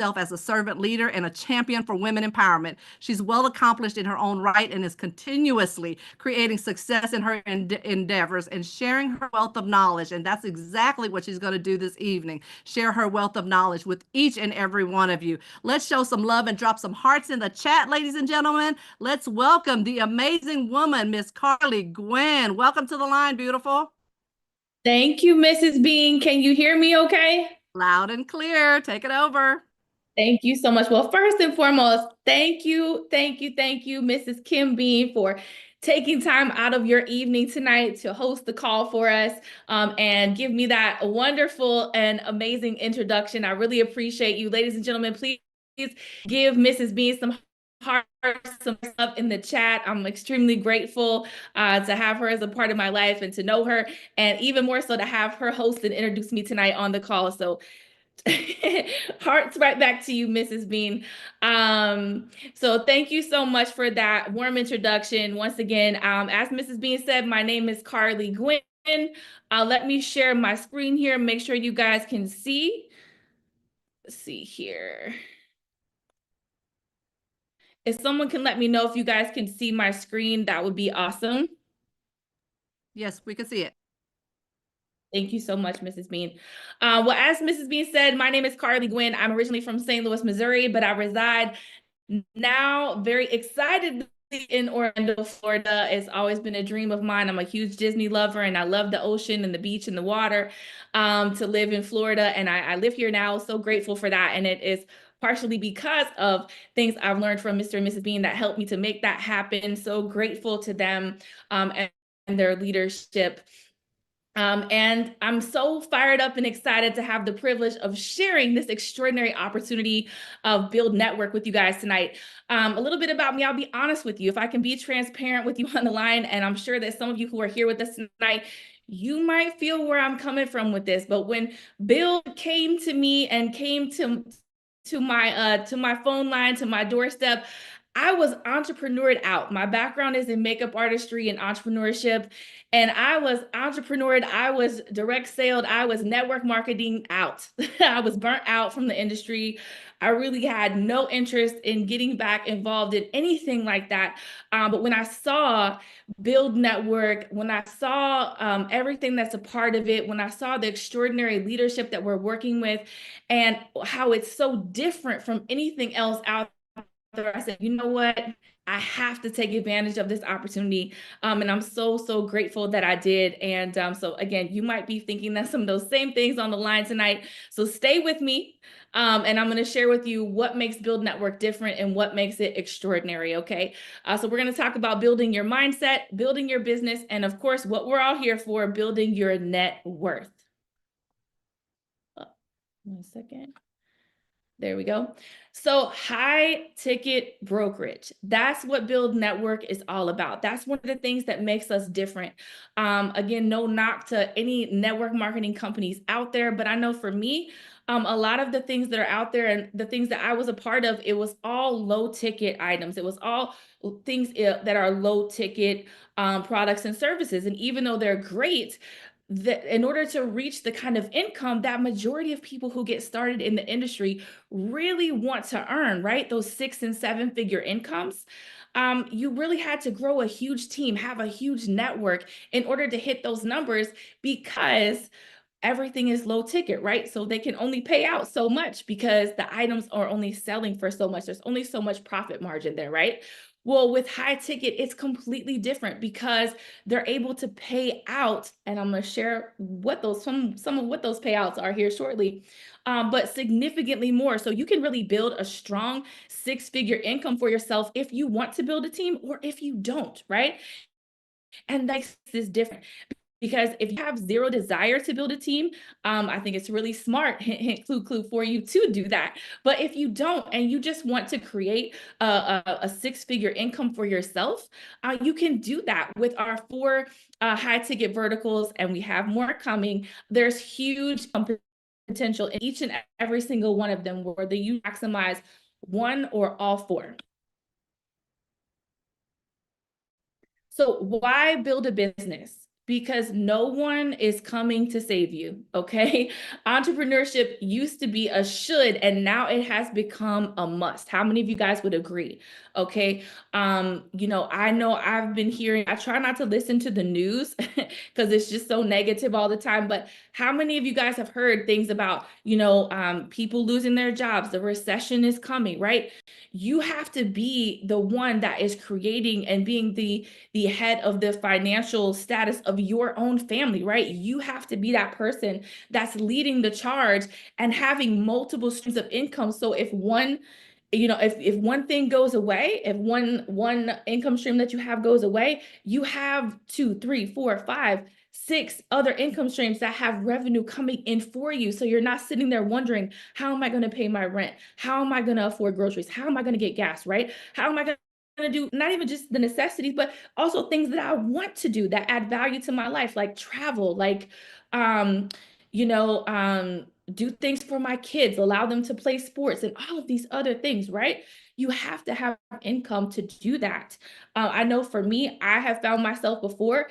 as a servant leader and a champion for women empowerment. She's well accomplished in her own right and is continuously creating success in her endeavors and sharing her wealth of knowledge. And that's exactly what she's going to do this evening. Share her wealth of knowledge with each and every one of you. Let's show some love and drop some hearts in the chat, ladies and gentlemen. Let's welcome the amazing woman, Miss Carley Guinn. Welcome to the line, beautiful. Thank you, Mrs. Bean. Can you hear me okay? Loud and clear. Take it over. Thank you so much. Well, first and foremost, thank you, Mrs. Kim Bean, for taking time out of your evening tonight to host the call for us and give me that wonderful and amazing introduction. I really appreciate you. Ladies and gentlemen, please give Mrs. Bean some hearts, some stuff in the chat. I'm extremely grateful to have her as a part of my life and to know her, and even more so to have her host and introduce me tonight on the call. So hearts right back to you, Mrs. Bean. So thank you so much for that warm introduction. Once again, as Mrs. Bean said, my name is Carley Guinn. Let me share my screen here, make sure you guys can see. Let's see here. If someone can let me know if you guys can see my screen, that would be awesome. Yes, we can see it. Thank you so much, Mrs. Bean. Well, as Mrs. Bean said, my name is Carley Guinn. I'm originally from St. Louis, Missouri, but I reside now very excitedly in Orlando, Florida. It's always been a dream of mine. I'm a huge Disney lover, and I love the ocean and the beach and the water to live in Florida. And I live here now, so grateful for that. And it is partially because of things I've learned from Mr. and Mrs. Bean that helped me to make that happen. So grateful to them and their leadership. And I'm so fired up and excited to have the privilege of sharing this extraordinary opportunity of BYLD Network with you guys tonight. A little bit about me, I'll be honest with you, if I can be transparent with you on the line, and I'm sure that some of you who are here with us tonight, you might feel where I'm coming from with this, but when BYLD came to me and came to my phone line, to my doorstep, I was entrepreneured out. My background is in makeup artistry and entrepreneurship. And I was entrepreneured, I was direct saled, I was network marketing out. I was burnt out from the industry. I really had no interest in getting back involved in anything like that. But when I saw BYLD Network, when I saw everything that's a part of it, when I saw the extraordinary leadership that we're working with and how it's so different from anything else out there, I said, you know what? I have to take advantage of this opportunity. And I'm so grateful that I did. And so again, you might be thinking that some of those same things on the line tonight. So stay with me. And I'm going to share with you what makes BYLD Network different and what makes it extraordinary. Okay. So we're going to talk about building your mindset, building your business, and of course, what we're all here for, building your net worth. 1 second. There we go. So high ticket brokerage, that's what BYLD Network is all about. That's one of the things that makes us different. Again, no knock to any network marketing companies out there, but I know for me, a lot of the things that are out there and the things that I was a part of, it was all low ticket items. It was all things that are low ticket products and services. And even though they're great, that in order to reach the kind of income that majority of people who get started in the industry really want to earn, right? Those 6 and 7 figure incomes. You really had to grow a huge team, have a huge network in order to hit those numbers, because everything is low ticket, right? So they can only pay out so much because the items are only selling for so much. There's only so much profit margin there, right? Well, with high ticket, it's completely different because they're able to pay out, and I'm going to share what those some of what those payouts are here shortly, but significantly more. So you can really build a strong 6-figure income for yourself if you want to build a team or if you don't, right? And this is different. Because if you have zero desire to build a team, I think it's really smart, hint, hint, clue, clue, for you to do that. But if you don't, and you just want to create a 6-figure income for yourself, you can do that with our 4 high ticket verticals, and we have more coming. There's huge potential in each and every single one of them, whether you maximize one or all 4. So why build a business? because no one is coming to save you, okay? Entrepreneurship used to be a should, and now it has become a must. How many of you guys would agree? Okay. I know I've been hearing, I try not to listen to the news because it's just so negative all the time, but how many of you guys have heard things about, people losing their jobs, the recession is coming, right? You have to be the one that is creating and being the head of the financial status of your own family, right? You have to be that person that's leading the charge and having multiple streams of income. So if one thing goes away, if one income stream that you have goes away, you have 2, 3, 4, 5, 6 other income streams that have revenue coming in for you. So you're not sitting there wondering, how am I going to pay my rent? How am I going to afford groceries? How am I going to get gas, right? How am I going to do not even just the necessities, but also things that I want to do that add value to my life, like travel, like, you know, do things for my kids, allow them to play sports and all of these other things, right? You have to have income to do that. I know for me, I have found myself before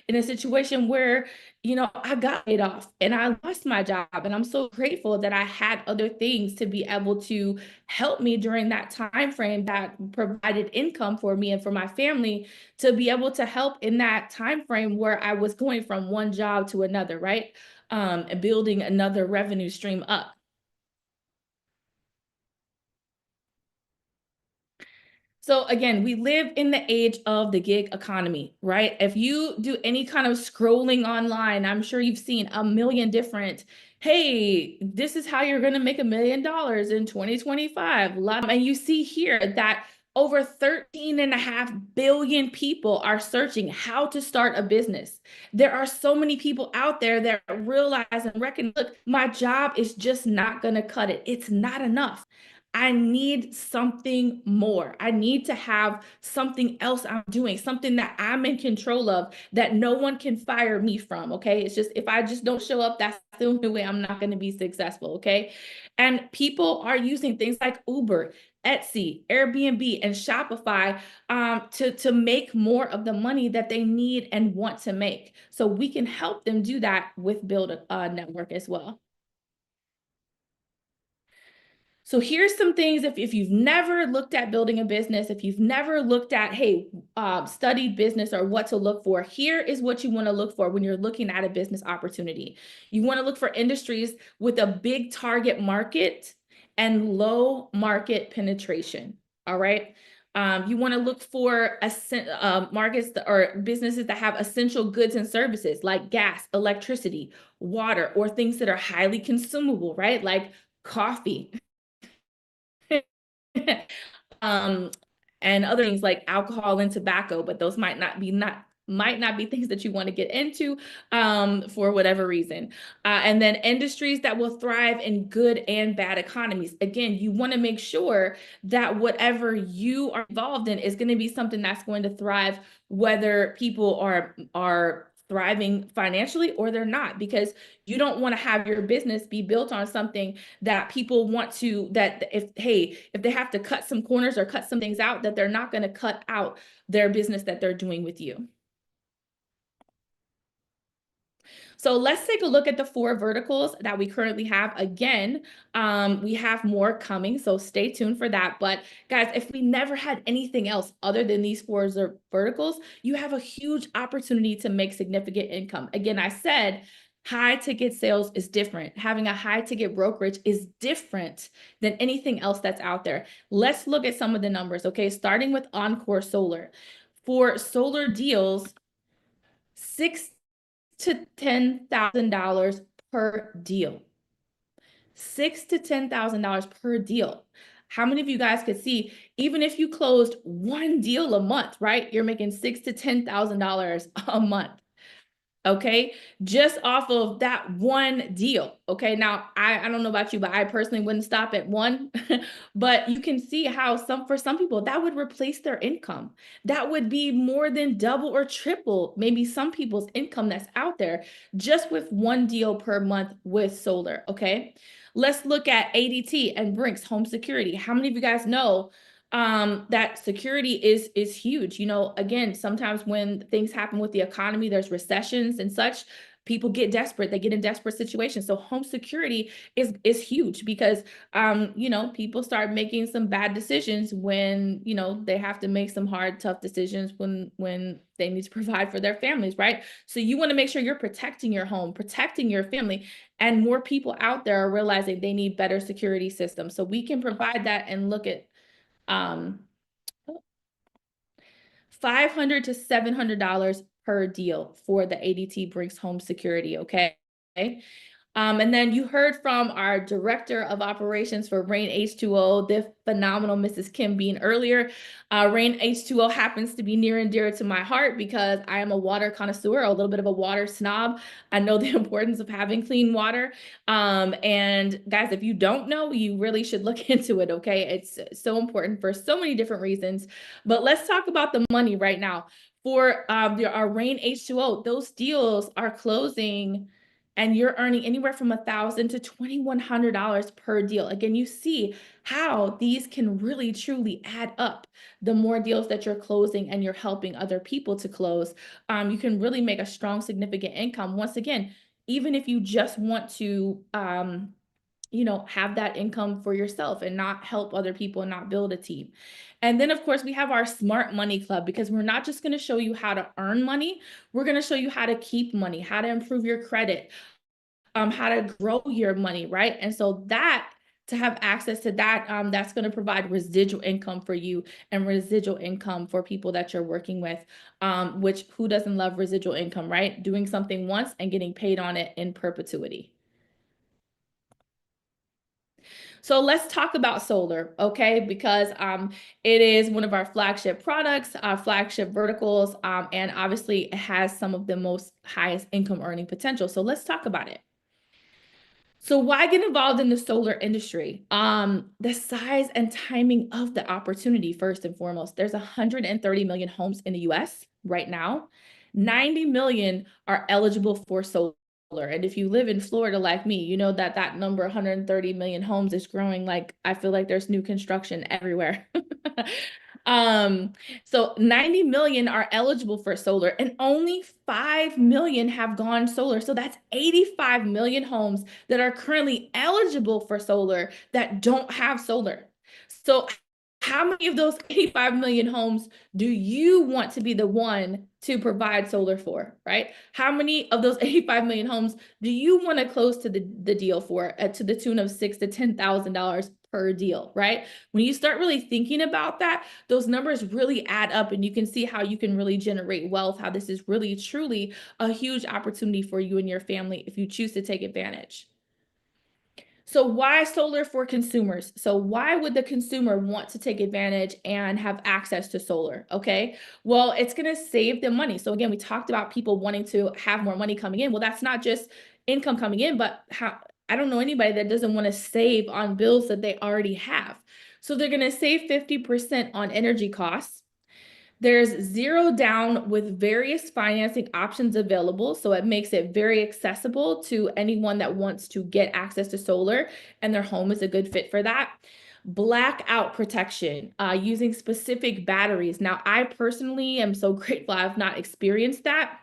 in a situation where, I got laid off and I lost my job. And I'm so grateful that I had other things to be able to help me during that time frame that provided income for me and for my family to be able to help in that time frame where I was going from one job to another, right? And building another revenue stream up. So again, we live in the age of the gig economy, right? If you do any kind of scrolling online, I'm sure you've seen a million different, hey, this is how you're going to make $1 million in 2025. And you see here that over 13.5 billion people are searching how to start a business. There are so many people out there that realize and recognize, look, my job is just not going to cut it. It's not enough. I need something more. I need to have something else I'm doing, something that I'm in control of that no one can fire me from. Okay. It's just, if I just don't show up, that's the only way I'm not going to be successful. Okay. And people are using things like Uber, Etsy, Airbnb, and Shopify to make more of the money that they need and want to make. So we can help them do that with Build a Network as well. So here's some things, if you've never looked at building a business, if you've never looked at, hey, studied business or what to look for, here is what you want to look for when you're looking at a business opportunity. You want to look for industries with a big target market and low market penetration, all right? You want to look for markets or businesses that have essential goods and services like gas, electricity, water, or things that are highly consumable, right? Like coffee. And other things like alcohol and tobacco, but those might not be things that you want to get into for whatever reason. And then industries that will thrive in good and bad economies. Again, you want to make sure that whatever you are involved in is going to be something that's going to thrive, whether people are thriving financially or they're not, because you don't want to have your business be built on something that people want to, that if they have to cut some corners or cut some things out, that they're not going to cut out their business that they're doing with you. So let's take a look at the 4 verticals that we currently have. Again, we have more coming, so stay tuned for that. But guys, if we never had anything else other than these 4 verticals, you have a huge opportunity to make significant income. Again, I said high ticket sales is different. Having a high ticket brokerage is different than anything else that's out there. Let's look at some of the numbers, okay? Starting with Encore Solar. For solar deals, $6,000 to $10,000 per deal. $6,000 to $10,000 per deal. How many of you guys could see, even if you closed one deal a month, right? You're making $6,000 to $10,000 a month. Okay, just off of that one deal. Okay, now I don't know about you, but I personally wouldn't stop at one. But you can see how for some people that would replace their income. That would be more than double or triple maybe some people's income that's out there just with one deal per month with solar. Okay, let's look at ADT and Brinks Home Security. How many of you guys know that security is huge. You know, again, sometimes when things happen with the economy, there's recessions and such, people get desperate, they get in desperate situations. So home security is huge because you know, people start making some bad decisions when, you know, they have to make some hard, tough decisions when they need to provide for their families, right? So you want to make sure you're protecting your home, protecting your family, and more people out there are realizing they need better security systems. So we can provide that and look at um, $500 to $700 per deal for the ADT Brinks Home Security, okay? And then you heard from our Director of Operations for Rain H2O, the phenomenal Mrs. Kim Bean earlier. Rain H2O happens to be near and dear to my heart because I am a water connoisseur, a little bit of a water snob. I know the importance of having clean water. And guys, if you don't know, you really should look into it, okay? It's so important for so many different reasons. But let's talk about the money right now. For our Rain H2O, those deals are closing and you're earning anywhere from $1,000 to $2,100 per deal. Again, you see how these can really truly add up. The more deals that you're closing and you're helping other people to close, you can really make a strong, significant income. Once again, even if you just want to, you know, have that income for yourself and not help other people and not build a team. And then, of course, we have our Smart Money Club because we're not just going to show you how to earn money. We're going to show you how to keep money, how to improve your credit, how to grow your money, right? And so that to have access to that, that's going to provide residual income for you and residual income for people that you're working with, which who doesn't love residual income, right? Doing something once and getting paid on it in perpetuity. So let's talk about solar, okay? Because it is one of our flagship products, our flagship verticals, and obviously it has some of the most highest income earning potential. So let's talk about it. So why get involved in the solar industry? The size and timing of the opportunity, first and foremost. There's 130 million homes in the US right now. 90 million are eligible for solar. And if you live in Florida like me, you know that that number, 130 million homes, is growing. Like, I feel like there's new construction everywhere. So 90 million are eligible for solar and only 5 million have gone solar. So that's 85 million homes that are currently eligible for solar that don't have solar. So how many of those 85 million homes do you want to be the one to provide solar for, right? How many of those 85 million homes do you want to close to the deal for to the tune of $6,000 to $10,000 per deal, right? When you start really thinking about that, those numbers really add up and you can see how you can really generate wealth, how this is really truly a huge opportunity for you and your family if you choose to take advantage. So why solar for consumers? So why would the consumer want to take advantage and have access to solar? Okay, well, it's going to save them money. So again, we talked about people wanting to have more money coming in. Well, that's not just income coming in, but I don't know anybody that doesn't want to save on bills that they already have. So they're going to save 50% on energy costs. There's zero down with various financing options available. So it makes it very accessible to anyone that wants to get access to solar, and their home is a good fit for that. Blackout protection using specific batteries. Now, I personally am so grateful I've not experienced that,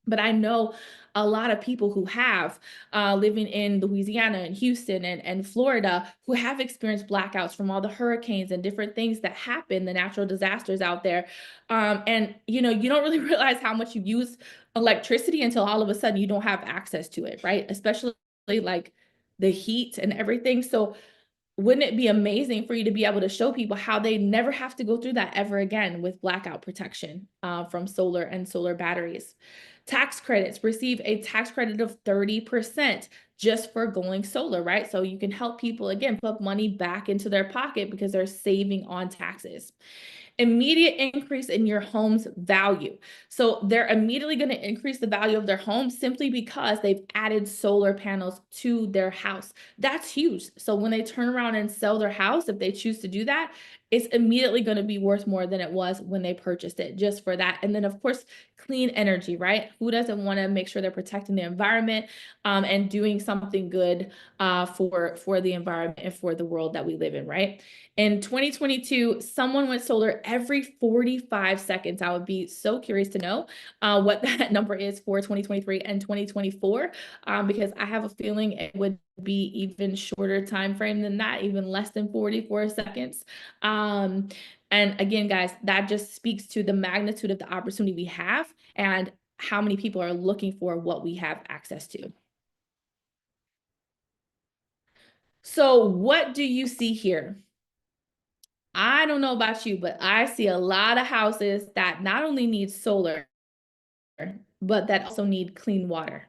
but I know a lot of people who have living in Louisiana and Houston and Florida who have experienced blackouts from all the hurricanes and different things that happen, the natural disasters out there. And you know, you don't really realize how much you use electricity until all of a sudden you don't have access to it, right? Especially like the heat and everything. So wouldn't it be amazing for you to be able to show people how they never have to go through that ever again with blackout protection from solar and solar batteries? Tax credits, receive a tax credit of 30% just for going solar, right? So you can help people, again, put money back into their pocket because they're saving on taxes. Immediate increase in your home's value. So they're immediately going to increase the value of their home simply because they've added solar panels to their house. That's huge. So when they turn around and sell their house, if they choose to do that, it's immediately going to be worth more than it was when they purchased it, just for that. And then, of course, clean energy, right? Who doesn't want to make sure they're protecting the environment and doing something something good for the environment and for the world that we live in, right? In 2022, someone went solar every 45 seconds. I would be so curious to know what that number is for 2023 and 2024, because I have a feeling it would be even shorter time frame than that, even less than 44 seconds. And again, guys, that just speaks to the magnitude of the opportunity we have and how many people are looking for what we have access to. So what do you see here? I don't know about you, but I see a lot of houses that not only need solar, but that also need clean water,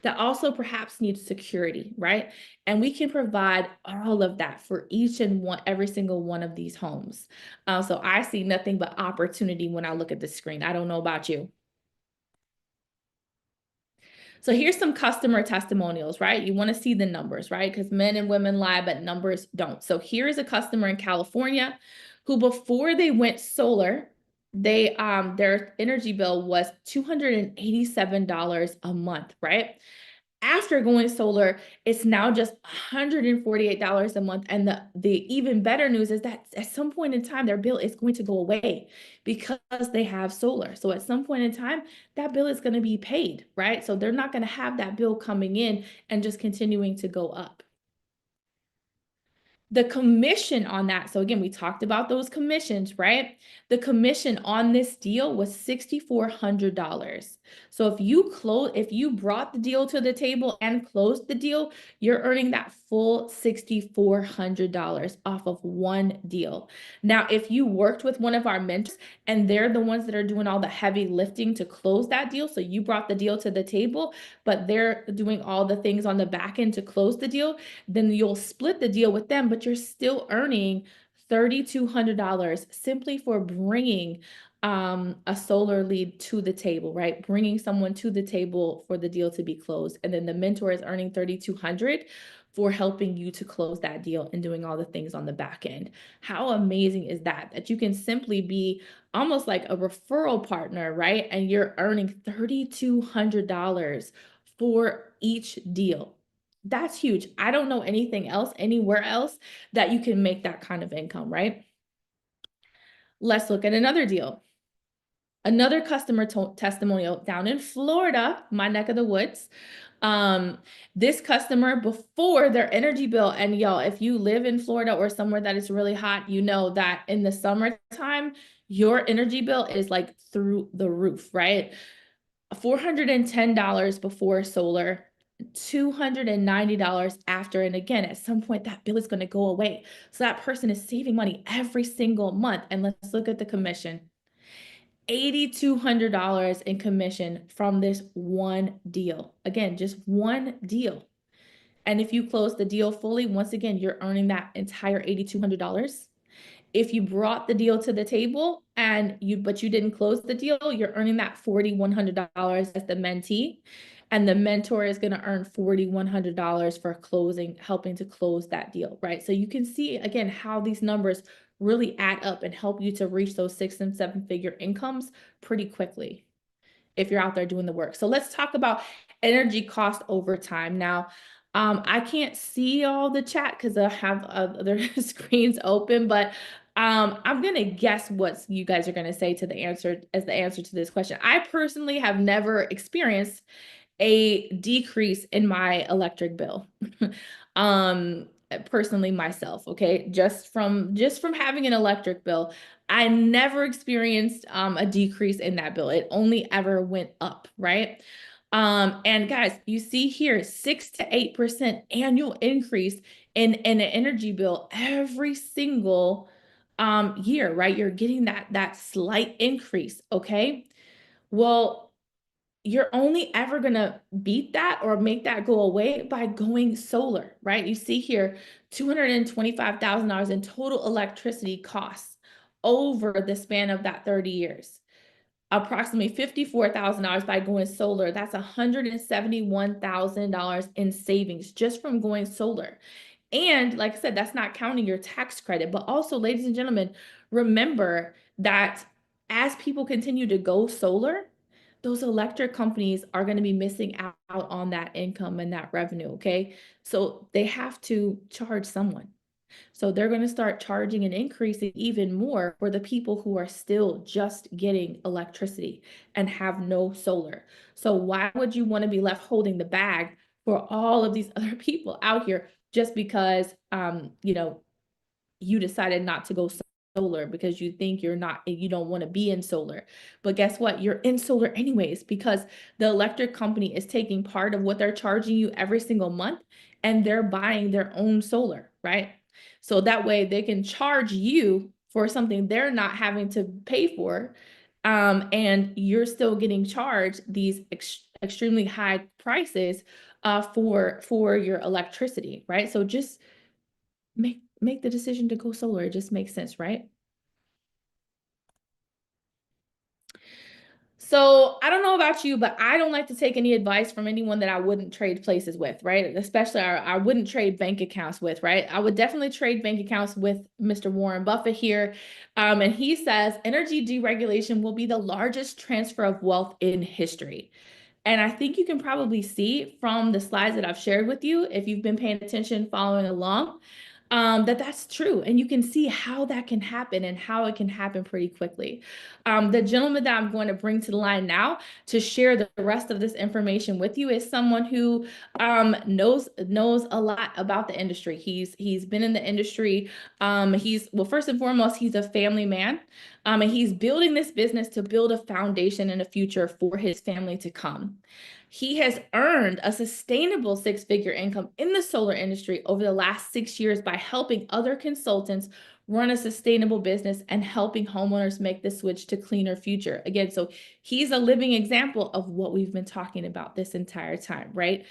that also perhaps need security, right? And we can provide all of that for each and every single one of these homes. So I see nothing but opportunity when I look at the screen. I don't know about you. So here's some customer testimonials, right? You want to see the numbers, right? Because men and women lie, but numbers don't. So here's a customer in California who, before they went solar, their energy bill was $287 a month, right? After going solar, it's now just $148 a month. And the even better news is that at some point in time, their bill is going to go away because they have solar. So at some point in time, that bill is going to be paid, right? So they're not going to have that bill coming in and just continuing to go up. The commission on that, so again, we talked about those commissions, right? The commission on this deal was $6,400. So if you brought the deal to the table and closed the deal, you're earning that full $6,400 off of one deal. Now, if you worked with one of our mentors and they're the ones that are doing all the heavy lifting to close that deal, so you brought the deal to the table, but they're doing all the things on the back end to close the deal, then you'll split the deal with them, but you're still earning $3,200 simply for bringing a solar lead to the table, right? Bringing someone to the table for the deal to be closed. And then the mentor is earning $3,200 for helping you to close that deal and doing all the things on the back end. How amazing is that? That you can simply be almost like a referral partner, right? And you're earning $3,200 for each deal. That's huge. I don't know anything else, anywhere else that you can make that kind of income, right? Let's look at another deal. Another customer testimonial down in Florida, my neck of the woods. This customer, before their energy bill, and y'all, if you live in Florida or somewhere that is really hot, you know that in the summertime, your energy bill is like through the roof, right? $410 before solar, $290 after. And again, at some point that bill is going to go away. So that person is saving money every single month. And let's look at the commission. $8,200 in commission from this one deal. Again, just one deal. And if you close the deal fully, once again, you're earning that entire $8,200. If you brought the deal to the table but you didn't close the deal, you're earning that $4,100 as the mentee. And the mentor is going to earn $4,100 for helping to close that deal, right? So you can see, again, how these numbers really add up and help you to reach those 6- and 7-figure incomes pretty quickly if you're out there doing the work. So let's talk about energy cost over time. Now, I can't see all the chat because I have other screens open, but I'm gonna guess what you guys are gonna say to the answer to this question. I personally have never experienced a decrease in my electric bill. Personally myself, okay? Just from having an electric bill, I never experienced a decrease in that bill. It only ever went up, right? And guys, you see here 6 to 8% annual increase in an energy bill every single year, right? You're getting that slight increase, okay? Well, you're only ever going to beat that or make that go away by going solar, right? You see here $225,000 in total electricity costs over the span of that 30 years. Approximately $54,000 by going solar. That's $171,000 in savings just from going solar. And like I said, that's not counting your tax credit. But also, ladies and gentlemen, remember that as people continue to go solar, those electric companies are going to be missing out on that income and that revenue. Okay. So they have to charge someone. So they're going to start charging and increasing even more for the people who are still just getting electricity and have no solar. So why would you want to be left holding the bag for all of these other people out here just because you decided not to go solar because you think you don't want to be in solar. But guess what? You're in solar anyways because the electric company is taking part of what they're charging you every single month and they're buying their own solar, right? So that way they can charge you for something they're not having to pay for. And you're still getting charged these extremely high prices for your electricity, right? So just make the decision to go solar. It just makes sense, right? So I don't know about you, but I don't like to take any advice from anyone that I wouldn't trade places with, right? Especially I wouldn't trade bank accounts with, right? I would definitely trade bank accounts with Mr. Warren Buffett here. And he says energy deregulation will be the largest transfer of wealth in history. And I think you can probably see from the slides that I've shared with you, if you've been paying attention, following along, that's true. And you can see how that can happen and how it can happen pretty quickly. The gentleman that I'm going to bring to the line now to share the rest of this information with you is someone who knows a lot about the industry. He's been in the industry. First and foremost, he's a family man. And he's building this business to build a foundation and a future for his family to come. He has earned a sustainable six-figure income in the solar industry over the last 6 years by helping other consultants run a sustainable business and helping homeowners make the switch to cleaner future. Again, so he's a living example of what we've been talking about this entire time, right?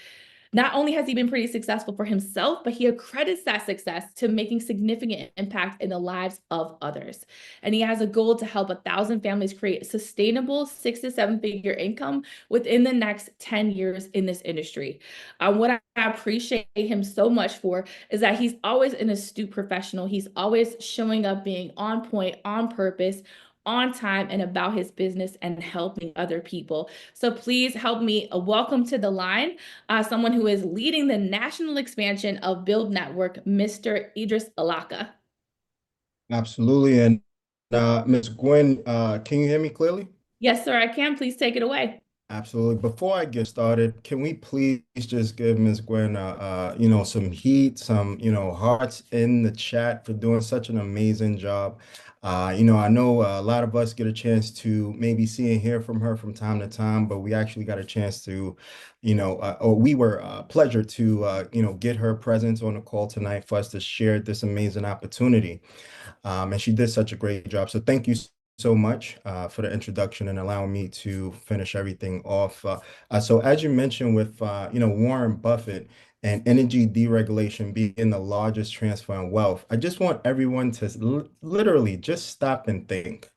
Not only has he been pretty successful for himself, but he accredits that success to making significant impact in the lives of others. And he has a goal to help 1,000 families create sustainable 6 to 7 figure income within the next 10 years in this industry. What I appreciate him so much for is that he's always an astute professional. He's always showing up being on point, on purpose, on time, and about his business and helping other people. So please help me welcome to the line someone who is leading the national expansion of BYLD Network, Mr. Idiris Alaka. Absolutely. And Ms. Guinn, can you hear me clearly? Yes, sir, I can. Please take it away. Absolutely. Before I get started, can we please just give Ms. Guinn, some heat, some, hearts in the chat for doing such an amazing job. I know a lot of us get a chance to maybe see and hear from her from time to time, but we actually got a chance to, or we were pleasure to, get her presence on the call tonight for us to share this amazing opportunity. And she did such a great job. So thank you so much for the introduction and allowing me to finish everything off. So as you mentioned with, Warren Buffett and energy deregulation being the largest transfer in wealth, I just want everyone to literally just stop and think,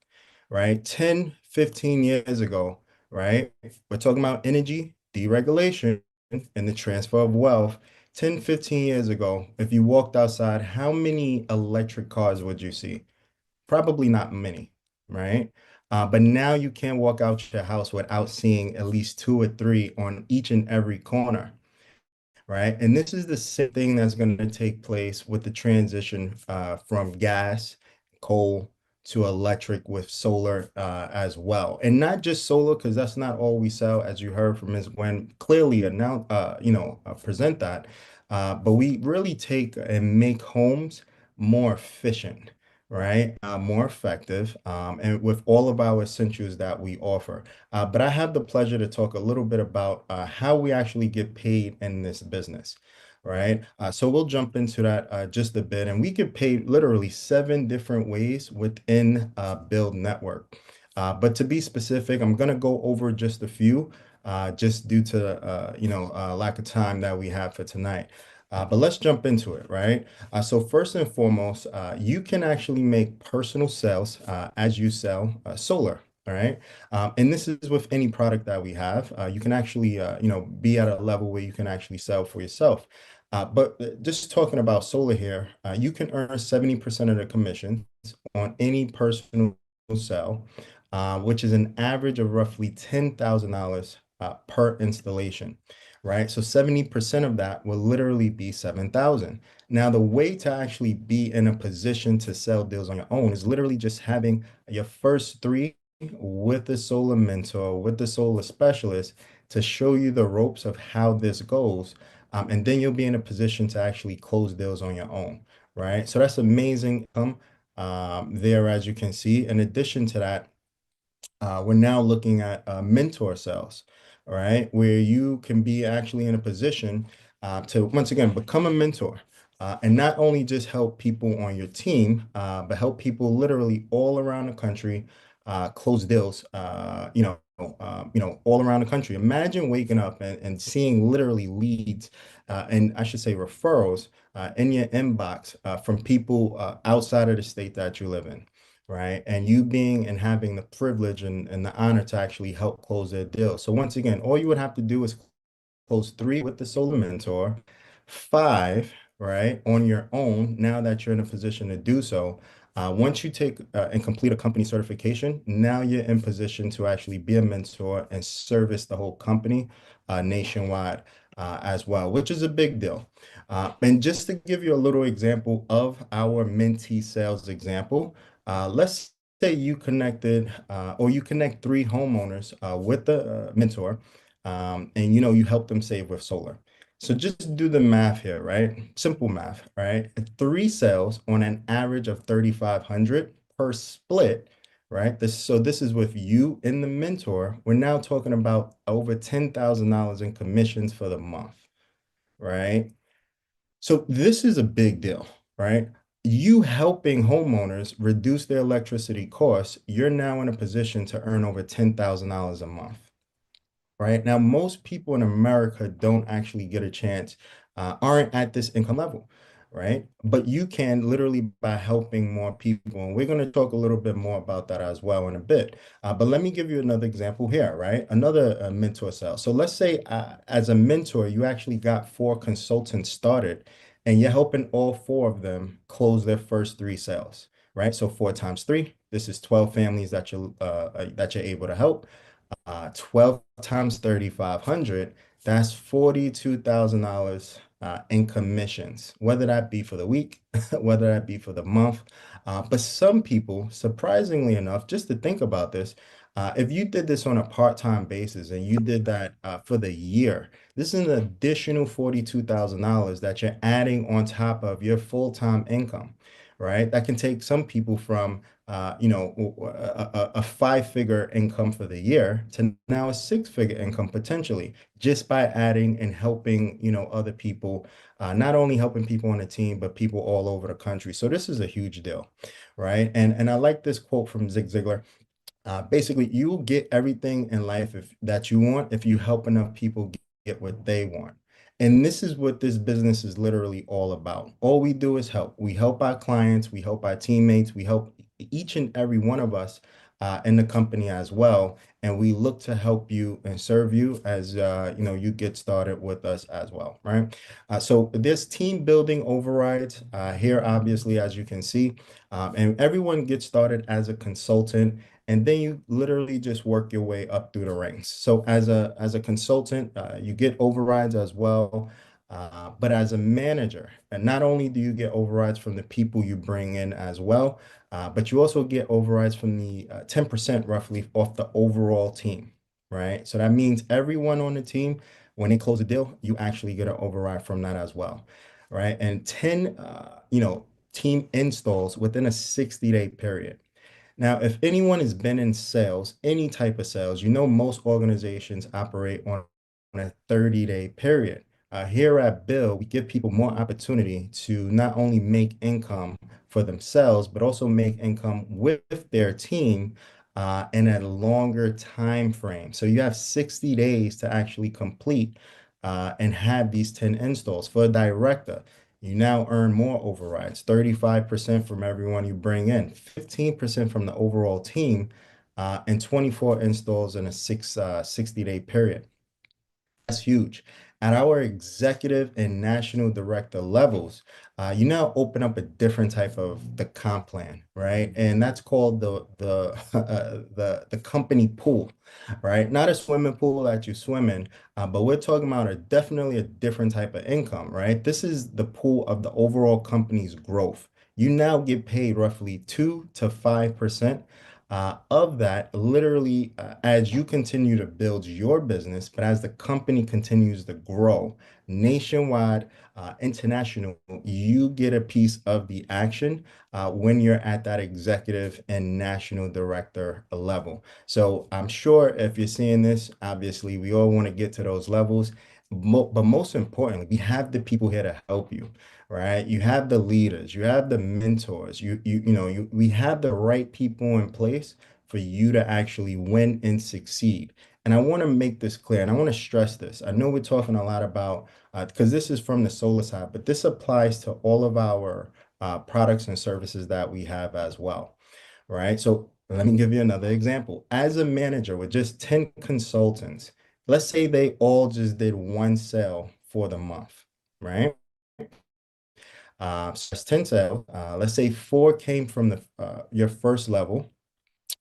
right? 10, 15 years ago, right? We're talking about energy deregulation and the transfer of wealth. 10, 15 years ago, if you walked outside, how many electric cars would you see? Probably not many, right? But now you can't walk out your house without seeing at least two or three on each and every corner, right? And this is the same thing that's going to take place with the transition from gas, coal to electric with solar as well. And not just solar, because that's not all we sell, as you heard from Ms. Guinn clearly present that. But we really take and make homes more efficient, right? More effective, and with all of our essentials that we offer. But I have the pleasure to talk a little bit about how we actually get paid in this business, right? So we'll jump into that just a bit, and we get paid literally 7 different ways within BYLD Network. But to be specific, I'm going to go over just a few, just due to lack of time that we have for tonight. But let's jump into it, right? So first and foremost, you can actually make personal sales as you sell solar, all right? And this is with any product that we have. You can actually, be at a level where you can actually sell for yourself. But just talking about solar here, you can earn 70% of the commissions on any personal sell. which is an average of roughly $10,000 per installation, right? So 70% of that will literally be 7,000. Now, the way to actually be in a position to sell deals on your own is literally just having your first three with the solar mentor, with the solar specialist to show you the ropes of how this goes. And then you'll be in a position to actually close deals on your own, right? So that's amazing income there, as you can see. In addition to that, we're now looking at mentor sales, all right, where you can be actually in a position to, once again, become a mentor and not only just help people on your team, but help people literally all around the country close deals, all around the country. Imagine waking up and seeing literally leads and I should say referrals in your inbox from people outside of the state that you live in, right? And you being and having the privilege and the honor to actually help close their deal. So once again, all you would have to do is close three with the solar mentor, five, right, on your own, now that you're in a position to do so. Once you take and complete a company certification, now you're in position to actually be a mentor and service the whole company nationwide as well, which is a big deal. And just to give you a little example of our mentee sales example, let's say you connected or you connect three homeowners with the mentor and you help them save with solar. So just do the math here, right? Simple math, right? Three sales on an average of 3,500 per split, right? This is with you and the mentor. We're now talking about over $10,000 in commissions for the month, right? So this is a big deal, right? You helping homeowners reduce their electricity costs, you're now in a position to earn over $10,000 a month, right? Now, most people in America don't actually get a chance, aren't at this income level, right? But you can literally by helping more people. And we're going to talk a little bit more about that as well in a bit. But let me give you another example here, right? Another mentor sale. So let's say as a mentor, you actually got four consultants started and you're helping all four of them close their first three sales, right? So 4 times 3, this is 12 families that you're able to help. 12 times 3,500, that's $42,000 in commissions, whether that be for the week, whether that be for the month. But some people, surprisingly enough, just to think about this, if you did this on a part-time basis and you did that for the year, this is an additional $42,000 that you're adding on top of your full-time income, right? That can take some people from a five-figure income for the year to now a six-figure income potentially just by adding and helping, other people, not only helping people on the team, but people all over the country. So this is a huge deal, right? And I like this quote from Zig Ziglar. Basically, you will get everything in life that you want if you help enough people get what they want. And this is what this business is literally all about. All we do is help. We help our clients, we help our teammates, we help each and every one of us in the company as well. And we look to help you and serve you as you get started with us as well, right? So there's team building overrides here, obviously, as you can see, and everyone gets started as a consultant. And then you literally just work your way up through the ranks. So as a consultant, you get overrides as well. But as a manager, and not only do you get overrides from the people you bring in as well, but you also get overrides from the 10% roughly off the overall team, right? So that means everyone on the team, when they close a deal, you actually get an override from that as well, right? And 10, team installs within a 60-day period. Now, if anyone has been in sales, any type of sales, most organizations operate on a 30-day period. Here at Bill, we give people more opportunity to not only make income for themselves, but also make income with their team in a longer time frame. So you have 60 days to actually complete and have these 10 installs. For a director, you now earn more overrides, 35% from everyone you bring in, 15% from the overall team, and 24 installs in a 60-day period. That's huge. At our executive and national director levels, you now open up a different type of the comp plan, right? And that's called the the company pool, right? Not a swimming pool that you swim in, but we're talking about definitely a different type of income, right? This is the pool of the overall company's growth. You now get paid roughly 2 to 5% of that, literally, as you continue to build your business, but as the company continues to grow nationwide, international, you get a piece of the action when you're at that executive and national director level. So I'm sure if you're seeing this, obviously we all want to get to those levels. But most importantly, we have the people here to help you, right? You have the leaders, you have the mentors, we have the right people in place for you to actually win and succeed. And I want to make this clear, and I want to stress this. I know we're talking a lot about, because this is from the solar side, but this applies to all of our products and services that we have as well, right? So let me give you another example. As a manager with just 10 consultants, let's say they all just did one sale for the month, right? So that's 10 sales. Let's say four came from your first level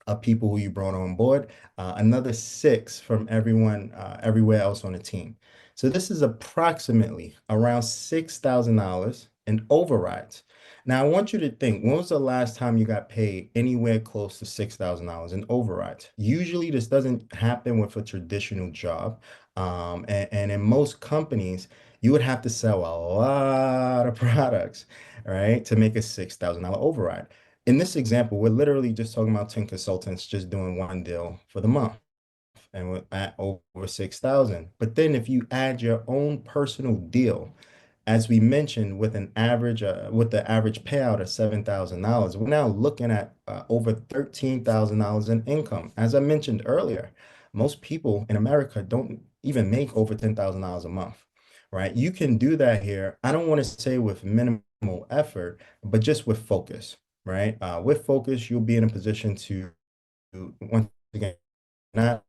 of people who you brought on board, another six from everyone, everywhere else on the team. So this is approximately around $6,000 in overrides. Now, I want you to think, when was the last time you got paid anywhere close to $6,000 in overrides? Usually, this doesn't happen with a traditional job. And in most companies, you would have to sell a lot of products, right, to make a $6,000 override. In this example, we're literally just talking about 10 consultants just doing one deal for the month, and we're at over 6,000. But then if you add your own personal deal, as we mentioned, with with the average payout of $7,000, we're now looking at over $13,000 in income. As I mentioned earlier, most people in America don't even make over $10,000 a month, right? You can do that here. I don't want to say with minimal effort, but just with focus, right? With focus, you'll be in a position to, once again, not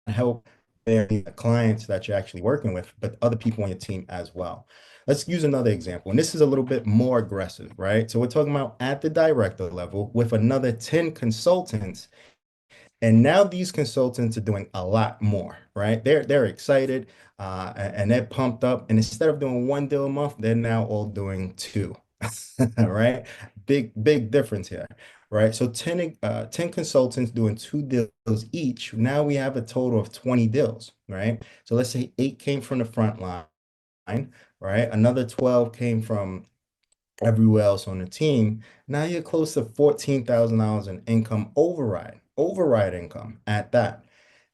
help their clients that you're actually working with, but other people on your team as well. Let's use another example. And this is a little bit more aggressive, right? So we're talking about at the director level with another 10 consultants. And now these consultants are doing a lot more, right? They're excited and they're pumped up. And instead of doing one deal a month, they're now all doing two, right? Big difference here, right? So 10 consultants doing two deals each. Now we have a total of 20 deals, right? So let's say 8 came from the front line, right? Another 12 came from everywhere else on the team. Now you're close to $14,000 in income override income at that.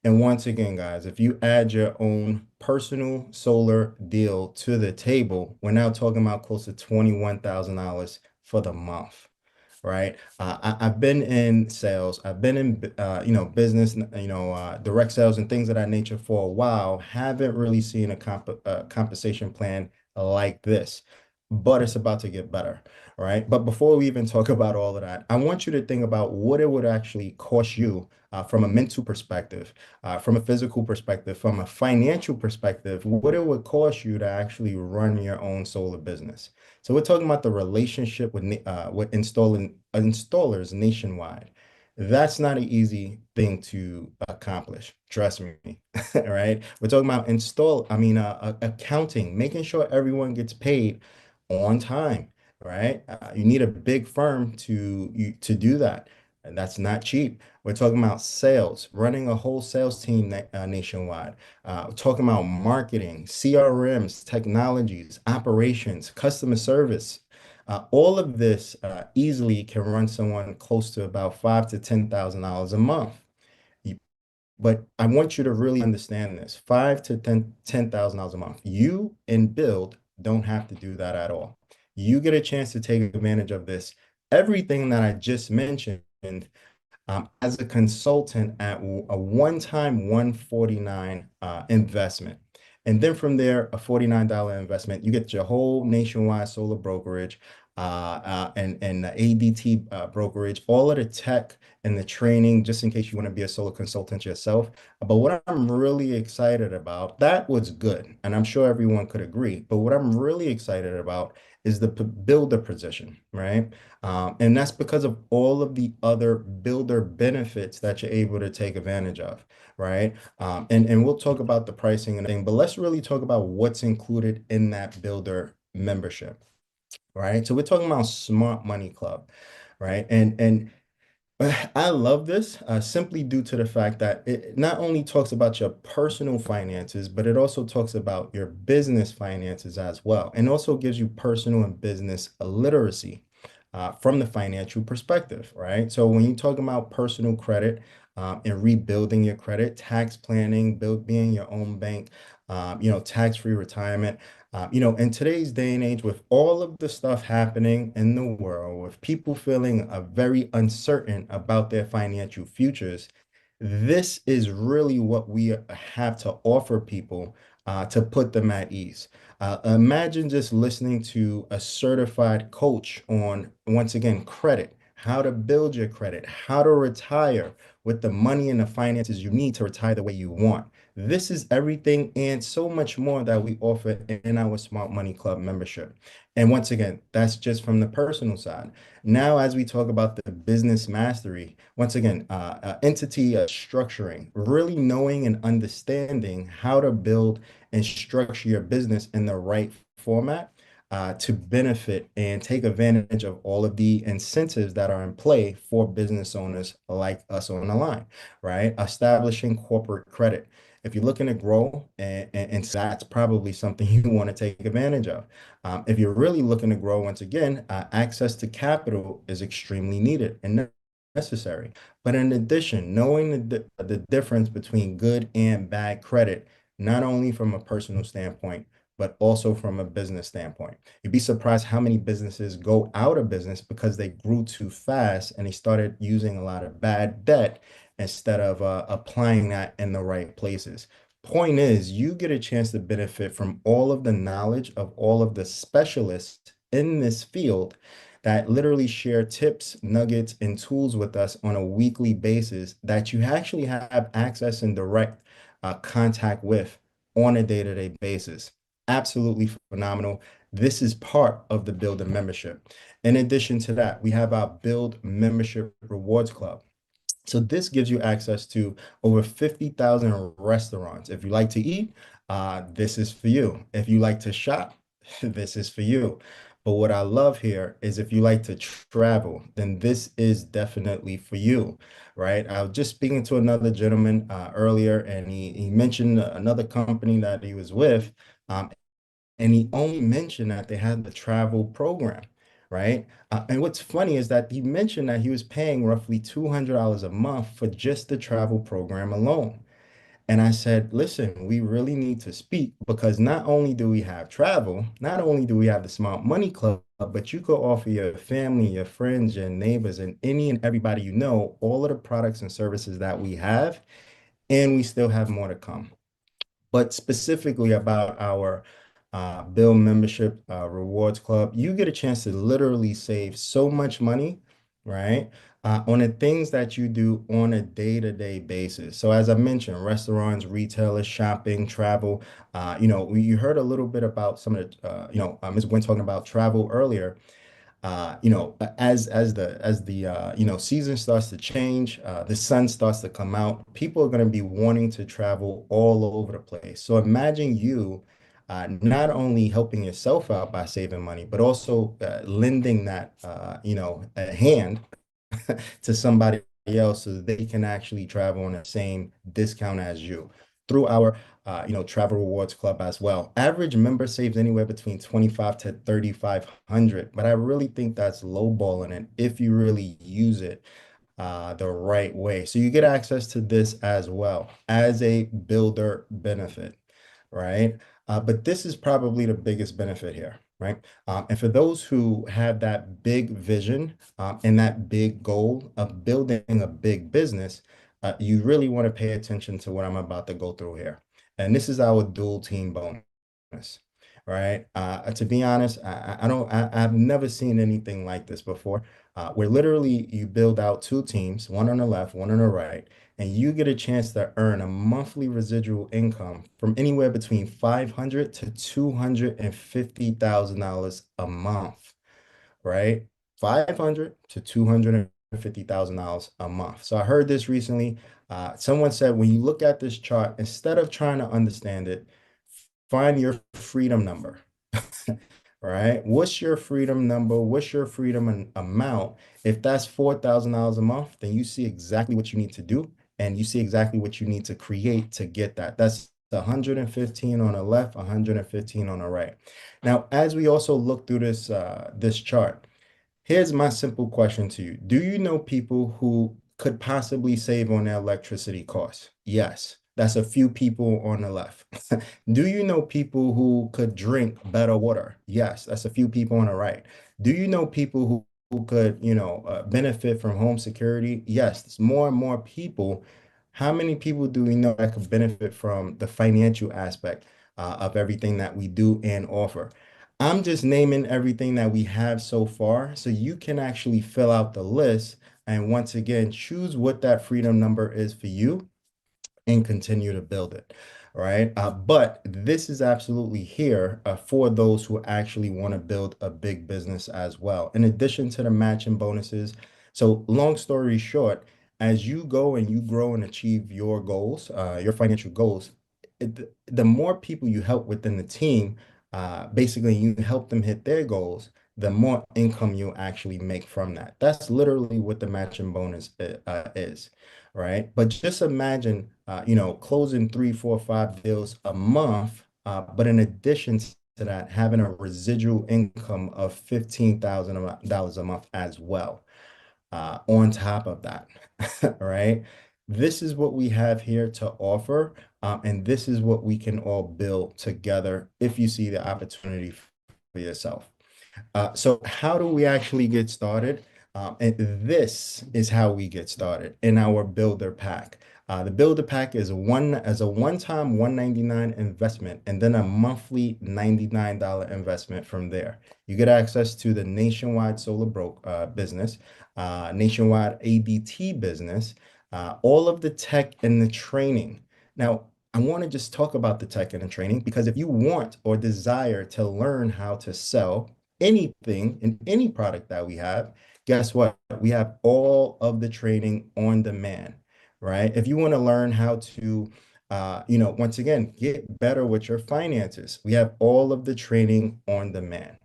And once again, guys, if you add your own personal solar deal to the table, we're now talking about close to $21,000 for the month, right? I've been in sales, I've been in business, direct sales and things of that nature for a while. Haven't really seen a compensation plan like this, but it's about to get better, right? But before we even talk about all of that, I want you to think about what it would actually cost you from a mental perspective, from a physical perspective, from a financial perspective, what it would cost you to actually run your own solar business. So we're talking about the relationship with installers nationwide. That's not an easy thing to accomplish. Trust me, right? We're talking about accounting, making sure everyone gets paid on time, right? You need a big firm to do that. And that's not cheap. We're talking about sales, running a whole sales team nationwide. We're talking about marketing, CRMs, technologies, operations, customer service. All of this easily can run someone close to about $5,000 to $10,000 a month. But I want you to really understand this, $5,000 to $10,000 a month. You and BYLD don't have to do that at all. You get a chance to take advantage of this. Everything that I just mentioned as a consultant at a one-time 149 investment. And then from there, a $49 investment, you get your whole nationwide solar brokerage and the ADT brokerage, all of the tech and the training, just in case you want to be a solar consultant yourself. But what I'm really excited about, that was good. And I'm sure everyone could agree. But what I'm really excited about is the builder position, right? And that's because of all of the other builder benefits that you're able to take advantage of, right? And we'll talk about the pricing and everything, but let's really talk about what's included in that builder membership, right? So we're talking about Smart Money Club, right? And I love this simply due to the fact that it not only talks about your personal finances, but it also talks about your business finances as well, and also gives you personal and business literacy from the financial perspective, right? So when you talk about personal credit and rebuilding your credit, tax planning, being your own bank, tax-free retirement. In today's day and age, with all of the stuff happening in the world, with people feeling very uncertain about their financial futures, this is really what we have to offer people to put them at ease. Imagine just listening to a certified coach on, once again, credit, how to build your credit, how to retire with the money and the finances you need to retire the way you want. This is everything and so much more that we offer in our Smart Money Club membership. And once again, that's just from the personal side. Now, as we talk about the business mastery, once again, entity structuring, really knowing and understanding how to build and structure your business in the right format to benefit and take advantage of all of the incentives that are in play for business owners like us on the line, right? Establishing corporate credit. If you're looking to grow, and that's probably something you want to take advantage of. If you're really looking to grow, once again, access to capital is extremely needed and necessary. But in addition, knowing the difference between good and bad credit, not only from a personal standpoint, but also from a business standpoint. You'd be surprised how many businesses go out of business because they grew too fast and they started using a lot of bad debt instead of applying that in the right places. Point is, you get a chance to benefit from all of the knowledge of all of the specialists in this field that literally share tips, nuggets, and tools with us on a weekly basis that you actually have access and direct contact with on a day-to-day basis. Absolutely phenomenal. This is part of the Build membership. In addition to that, we have our Build Membership Rewards Club. So this gives you access to over 50,000 restaurants. If you like to eat, this is for you. If you like to shop, this is for you. But what I love here is if you like to travel, then this is definitely for you, right? I was just speaking to another gentleman earlier, and he mentioned another company that he was with, um, and he only mentioned that they had the travel program, right? And what's funny is that he mentioned that he was paying roughly $200 a month for just the travel program alone. And I said, listen, we really need to speak because not only do we have travel, not only do we have the Smart Money Club, but you could offer your family, your friends, your neighbors, and any and everybody you know, all of the products and services that we have, and we still have more to come. But specifically about our Bill membership rewards club, you get a chance to literally save so much money, right? On the things that you do on a day-to-day basis. So as I mentioned, restaurants, retailers, shopping, travel. You heard a little bit about some of the, Ms. Gwen talking about travel earlier. As the season starts to change, the sun starts to come out, people are going to be wanting to travel all over the place. So imagine you not only helping yourself out by saving money, but also lending that a hand to somebody else so that they can actually travel on the same discount as you through our travel rewards club as well. Average member saves anywhere between 25 to 3,500, but I really think that's lowballing it if you really use it the right way. So you get access to this as well as a builder benefit, right? But this is probably the biggest benefit here, right? And for those who have that big vision and that big goal of building a big business, you really want to pay attention to what I'm about to go through here. And this is our dual team bonus, right? To be honest, I've never seen anything like this before. where literally you build out two teams, one on the left, one on the right, and you get a chance to earn a monthly residual income from anywhere between $500 to $250,000 a month, right? 500 to $250,000 a month. So I heard this recently. Someone said, when you look at this chart, instead of trying to understand it, find your freedom number. Right? What's your freedom number? What's your freedom amount? If that's $4,000 a month, then you see exactly what you need to do, and you see exactly what you need to create to get that. That's 115 on the left, 115 on the right. Now, as we also look through this chart, here's my simple question to you. Do you know people who could possibly save on their electricity costs? Yes, that's a few people on the left. Do you know people who could drink better water? Yes, that's a few people on the right. Do you know people who could, benefit from home security? Yes, it's more and more people. How many people do we know that could benefit from the financial aspect of everything that we do and offer? I'm just naming everything that we have so far, so you can actually fill out the list and once again choose what that freedom number is for you and continue to build it. Right. But this is absolutely here for those who actually want to build a big business as well, in addition to the matching bonuses. So long story short, as you go and you grow and achieve your goals, your financial goals, the more people you help within the team, basically you help them hit their goals, the more income you actually make from that. That's literally what the matching bonus is, right? But just imagine, closing 3, 4, 5 deals a month, but in addition to that, having a residual income of $15,000 a month as well, on top of that, right? This is what we have here to offer, and this is what we can all build together if you see the opportunity for yourself. So how do we actually get started? And this is how we get started in our builder pack. The builder pack is a one-time $199 investment and then a monthly $99 investment from there. You get access to the nationwide solar business, nationwide ADT business, all of the tech and the training. Now, I want to just talk about the tech and the training because if you want or desire to learn how to sell anything in any product that we have, guess what? We have all of the training on demand, right? If you want to learn how to, once again, get better with your finances, we have all of the training on demand,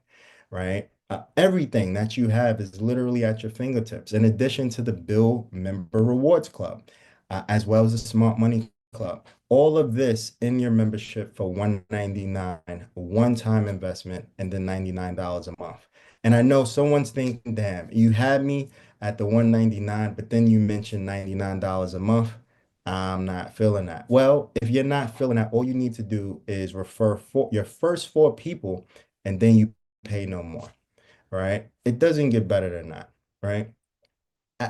right? Everything that you have is literally at your fingertips, in addition to the Bill Member Rewards Club, as well as the Smart Money Club. All of this in your membership for $199, one-time investment, and then $99 a month. And I know someone's thinking, damn, you had me at the $199, but then you mentioned $99 a month. I'm not feeling that. Well, if you're not feeling that, all you need to do is refer your first 4 people, and then you pay no more, right? It doesn't get better than that, right?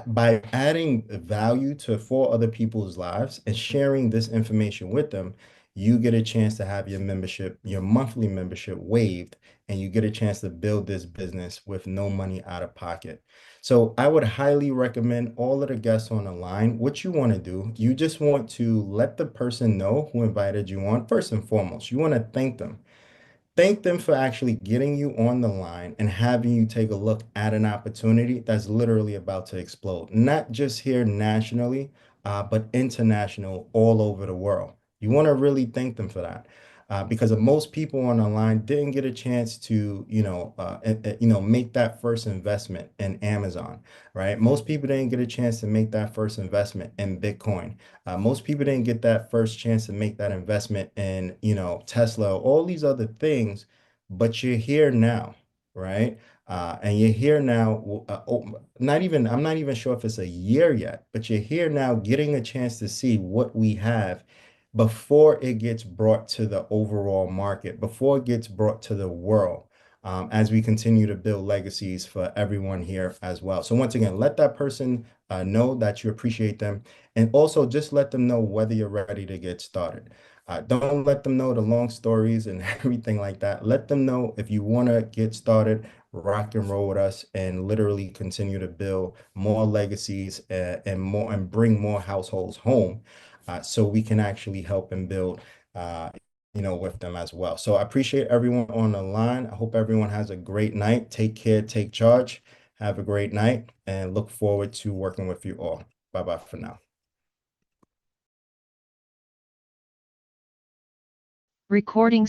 By adding value to 4 other people's lives and sharing this information with them, you get a chance to have your membership, your monthly membership waived, and you get a chance to build this business with no money out of pocket. So I would highly recommend all of the guests on the line. What you want to do, you just want to let the person know who invited you on. First and foremost, you want to thank them. Thank them for actually getting you on the line and having you take a look at an opportunity that's literally about to explode, not just here nationally, but international, all over the world. You want to really thank them for that. Because of most people on the line didn't get a chance to, make that first investment in Amazon, right? Most people didn't get a chance to make that first investment in Bitcoin. Most people didn't get that first chance to make that investment in, Tesla, all these other things, but you're here now, right? And you're here now, I'm not even sure if it's a year yet, but you're here now getting a chance to see what we have before it gets brought to the overall market, before it gets brought to the world, as we continue to build legacies for everyone here as well. So once again, let that person know that you appreciate them, and also just let them know whether you're ready to get started. Don't let them know the long stories and everything like that. Let them know if you want to get started, rock and roll with us and literally continue to build more legacies and bring more households home, so we can actually help and build with them as well. So I appreciate everyone on the line. I hope everyone has a great night. Take care, take charge. Have a great night, and look forward to working with you all. Bye-bye for now. Recording